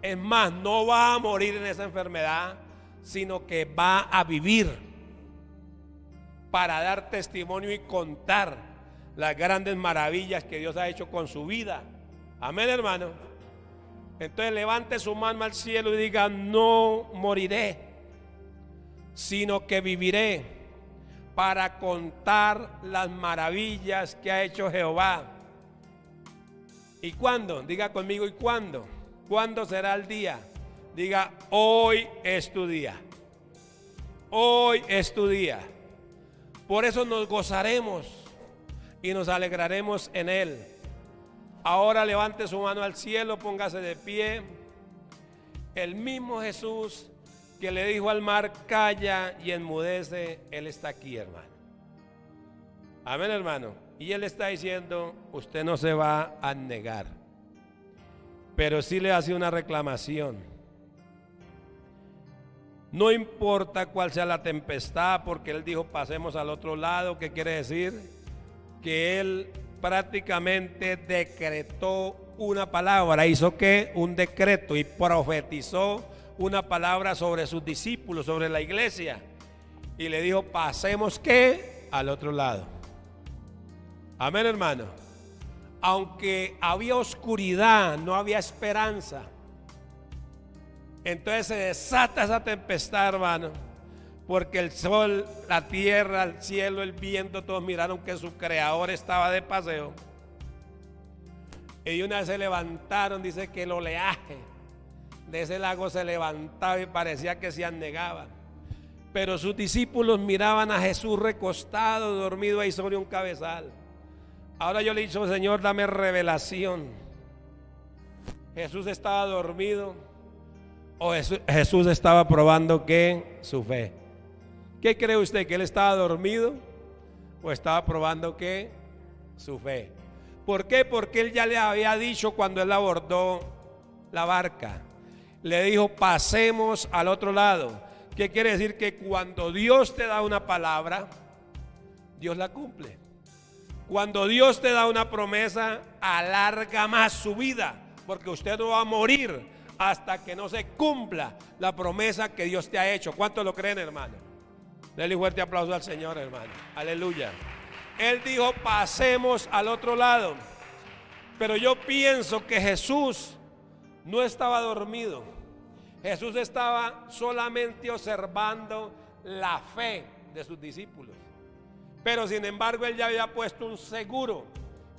Es más, no va a morir en esa enfermedad, sino que va a vivir para dar testimonio y contar las grandes maravillas que Dios ha hecho con su vida. Amén, hermano. Entonces levante su mano al cielo y diga: no moriré, sino que viviré para contar las maravillas que ha hecho Jehová. ¿Y cuándo? Diga conmigo: ¿y cuándo? ¿Cuándo será el día? Diga: hoy es tu día. Hoy es tu día. Por eso nos gozaremos y nos alegraremos en él. Ahora levante su mano al cielo, póngase de pie. El mismo Jesús que le dijo al mar: calla y enmudece, él está aquí, hermano. Amén, hermano. Y él está diciendo: usted no se va a negar, pero sí le hace una reclamación. No importa cuál sea la tempestad, porque él dijo: pasemos al otro lado. ¿Qué quiere decir? Que él prácticamente decretó una palabra, hizo que un decreto y profetizó una palabra sobre sus discípulos, sobre la iglesia, y le dijo: pasemos ¿qué? Al otro lado. Amén, hermano. Aunque había oscuridad, no había esperanza. Entonces se desata esa tempestad, hermano, porque el sol, la tierra, el cielo, el viento, todos miraron que su creador estaba de paseo. Y de una vez se levantaron, dice que el oleaje de ese lago se levantaba y parecía que se anegaba. Pero sus discípulos miraban a Jesús recostado, dormido ahí sobre un cabezal. Ahora yo le he dicho: Señor, dame revelación. Jesús estaba dormido, o Jesús estaba probando ¿qué? Su fe. ¿Qué cree usted? ¿Que él estaba dormido o estaba probando ¿qué? Su fe? ¿Por qué? Porque él ya le había dicho cuando él abordó la barca. Le dijo: pasemos al otro lado. ¿Qué quiere decir? Que cuando Dios te da una palabra, Dios la cumple. Cuando Dios te da una promesa, alarga más su vida, porque usted no va a morir hasta que no se cumpla la promesa que Dios te ha hecho. ¿Cuántos lo creen, hermano? Denle un fuerte aplauso al Señor, hermano. Aleluya. Él dijo, pasemos al otro lado. Pero yo pienso que Jesús no estaba dormido. Jesús estaba solamente observando la fe de sus discípulos. Pero sin embargo él ya había puesto un seguro,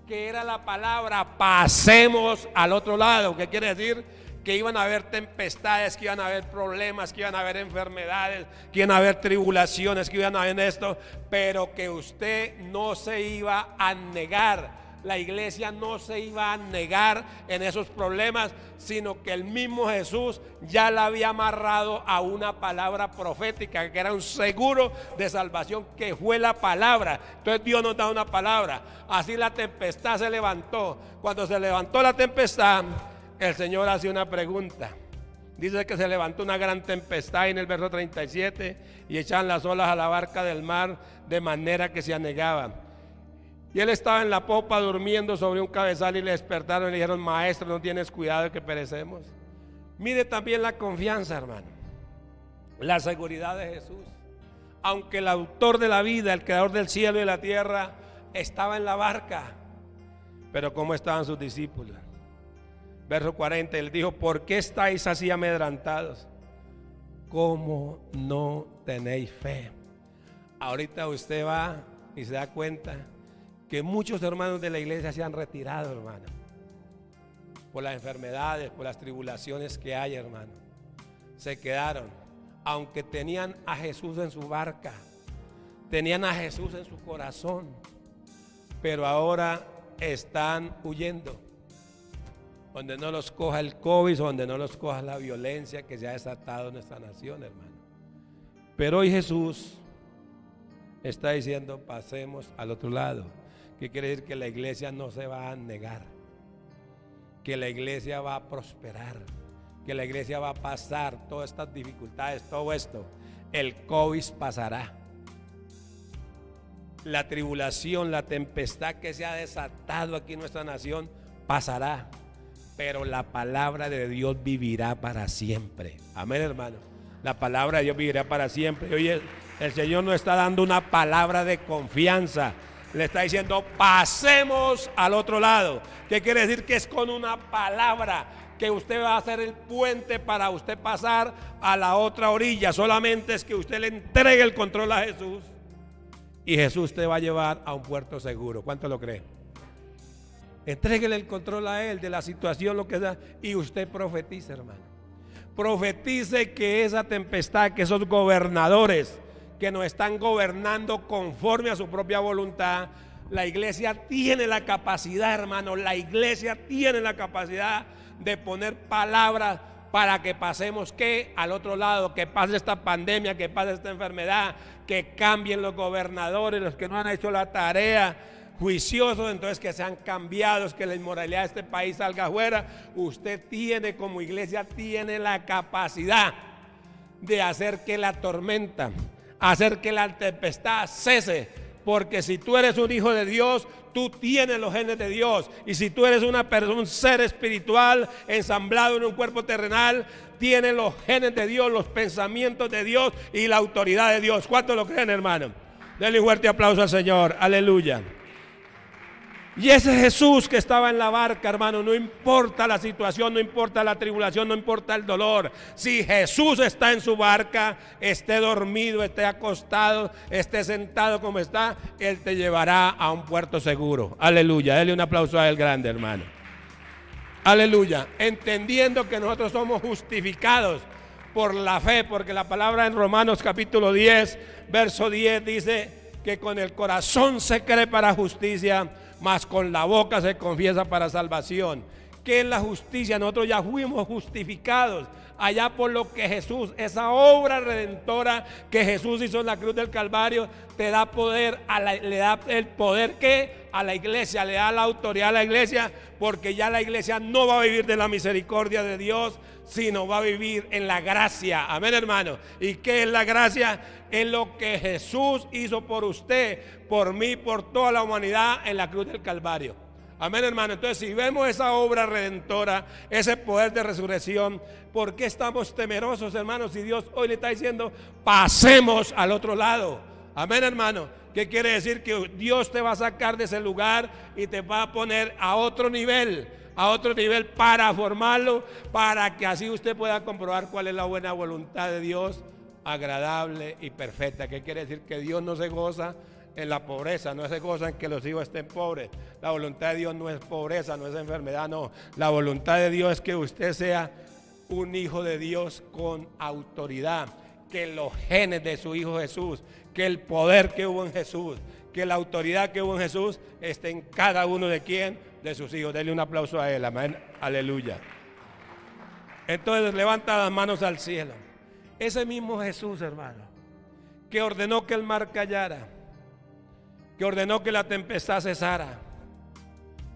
que era la palabra pasemos al otro lado. ¿Qué quiere decir? Que iban a haber tempestades, que iban a haber problemas, que iban a haber enfermedades, que iban a haber tribulaciones, que iban a haber esto, pero que usted no se iba a negar. La iglesia no se iba a negar en esos problemas, sino que el mismo Jesús ya la había amarrado a una palabra profética, que era un seguro de salvación, que fue la palabra. Entonces Dios nos da una palabra. Así la tempestad se levantó. Cuando se levantó la tempestad, el Señor hace una pregunta. Dice que se levantó una gran tempestad en el verso 37 y echaban las olas a la barca del mar de manera que se anegaban. Y él estaba en la popa durmiendo sobre un cabezal y le despertaron y le dijeron, maestro, ¿no tienes cuidado de que perecemos? Mire también la confianza, hermano, la seguridad de Jesús. Aunque el autor de la vida, el creador del cielo y de la tierra, estaba en la barca, pero ¿cómo estaban sus discípulos? Verso 40, él dijo, ¿por qué estáis así amedrantados? ¿Cómo no tenéis fe? Ahorita usted va y se da cuenta que muchos hermanos de la iglesia se han retirado, hermano, por las enfermedades, por las tribulaciones que hay, hermano. Se quedaron, aunque tenían a Jesús en su barca, tenían a Jesús en su corazón, pero ahora están huyendo. Donde no los coja el COVID, donde no los coja la violencia que se ha desatado en nuestra nación, hermano. Pero hoy Jesús está diciendo, pasemos al otro lado. ¿Qué quiere decir? Que la iglesia no se va a negar, que la iglesia va a prosperar, que la iglesia va a pasar todas estas dificultades, todo esto. El COVID pasará. La tribulación, la tempestad que se ha desatado aquí en nuestra nación pasará, pero la palabra de Dios vivirá para siempre. Amén, hermano. La palabra de Dios vivirá para siempre. Hoy el Señor nos está dando una palabra de confianza. Le está diciendo, pasemos al otro lado. ¿Qué quiere decir? Que es con una palabra que usted va a hacer el puente para usted pasar a la otra orilla. Solamente es que usted le entregue el control a Jesús y Jesús te va a llevar a un puerto seguro. ¿Cuánto lo cree? Entréguele el control a Él de la situación, lo que sea, y usted profetice, hermano. Profetice que esa tempestad, que esos gobernadores que nos están gobernando conforme a su propia voluntad, la iglesia tiene la capacidad, hermano, la iglesia tiene la capacidad de poner palabras para que pasemos, ¿qué? Al otro lado, que pase esta pandemia, que pase esta enfermedad, que cambien los gobernadores, los que no han hecho la tarea, juiciosos, entonces que sean cambiados, que la inmoralidad de este país salga afuera. Usted tiene, como iglesia, tiene la capacidad de hacer que la tormenta, hacer que la tempestad cese, porque si tú eres un hijo de Dios, tú tienes los genes de Dios, y si tú eres una persona, un ser espiritual ensamblado en un cuerpo terrenal, tienes los genes de Dios, los pensamientos de Dios y la autoridad de Dios. ¿Cuántos lo creen, hermano? Denle un fuerte aplauso al Señor. Aleluya. Y ese Jesús que estaba en la barca, hermano, no importa la situación, no importa la tribulación, no importa el dolor. Si Jesús está en su barca, esté dormido, esté acostado, esté sentado como está, Él te llevará a un puerto seguro. Aleluya. Dele un aplauso a Él grande, hermano. Aleluya. Entendiendo que nosotros somos justificados por la fe, porque la palabra en Romanos capítulo 10, verso 10 dice que con el corazón se cree para justicia, mas con la boca se confiesa para salvación. ¿Qué es la justicia? Nosotros ya fuimos justificados allá por lo que Jesús, esa obra redentora que Jesús hizo en la cruz del Calvario, te da poder, le da el poder que a la iglesia, le da la autoridad a la iglesia, porque ya la iglesia no va a vivir de la misericordia de Dios, sino va a vivir en la gracia. Amén, hermano. ¿Y qué es la gracia? Es lo que Jesús hizo por usted, por mí, por toda la humanidad en la cruz del Calvario. Amén, hermano. Entonces, si vemos esa obra redentora, ese poder de resurrección, ¿por qué estamos temerosos, hermanos? Si Dios hoy le está diciendo, pasemos al otro lado. Amén, hermano. ¿Qué quiere decir? Que Dios te va a sacar de ese lugar y te va a poner a otro nivel para formarlo, para que así usted pueda comprobar cuál es la buena voluntad de Dios, agradable y perfecta. ¿Qué quiere decir? Que Dios no se goza en la pobreza, no se goza en que los hijos estén pobres. La voluntad de Dios no es pobreza, no es enfermedad, no. La voluntad de Dios es que usted sea un hijo de Dios con autoridad, que los genes de su hijo Jesús, que el poder que hubo en Jesús, que la autoridad que hubo en Jesús esté en cada uno de quien, de sus hijos. Denle un aplauso a él, amén, aleluya. Entonces levanta las manos al cielo. Ese mismo Jesús, hermano, que ordenó que el mar callara, que ordenó que la tempestad cesara,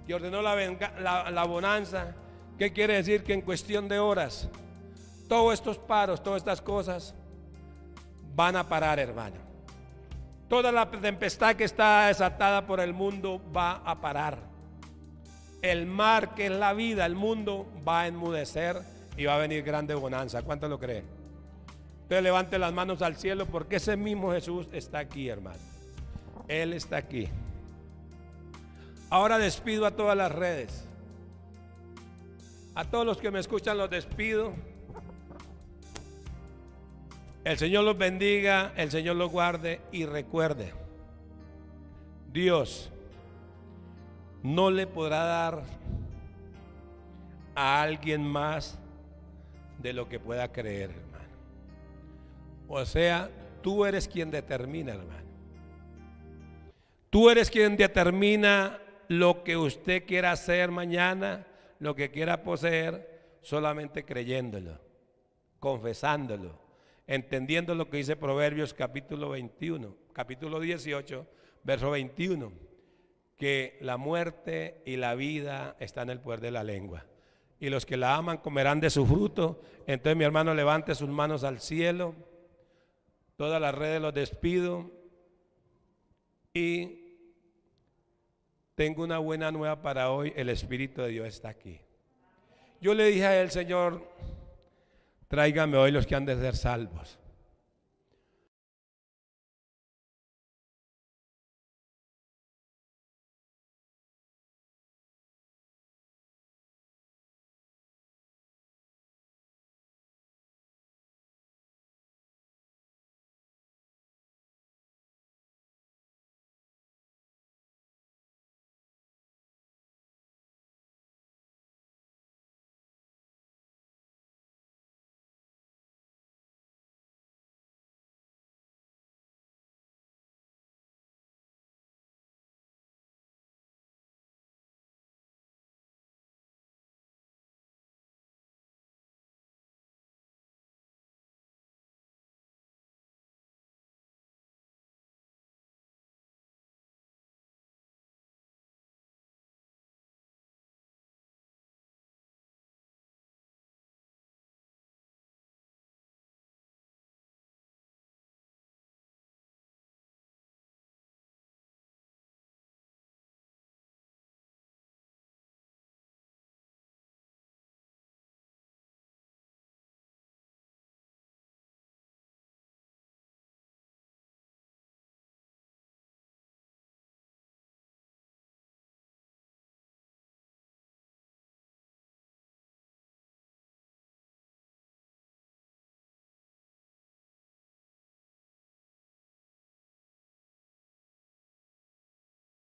que ordenó la bonanza. ¿Qué quiere decir? Que en cuestión de horas todos estos paros, todas estas cosas van a parar, hermano. Toda la tempestad que está desatada por el mundo va a parar. El mar, que es la vida, el mundo, va a enmudecer y va a venir grande bonanza. ¿Cuántos lo creen? Entonces levante las manos al cielo, porque ese mismo Jesús está aquí, hermano. Él está aquí. Ahora despido a todas las redes. A todos los que me escuchan los despido. El Señor los bendiga, el Señor los guarde, y recuerde, Dios no le podrá dar a alguien más de lo que pueda creer, hermano. O sea, tú eres quien determina, hermano. Tú eres quien determina lo que usted quiera hacer mañana, lo que quiera poseer, solamente creyéndolo, confesándolo, entendiendo lo que dice Proverbios capítulo 18, verso 21, que la muerte y la vida están en el poder de la lengua, y los que la aman comerán de su fruto. Entonces, mi hermano, levante sus manos al cielo. Todas las redes los despido, y tengo una buena nueva para hoy. El Espíritu de Dios está aquí. Yo le dije a él: Señor, tráigame hoy los que han de ser salvos.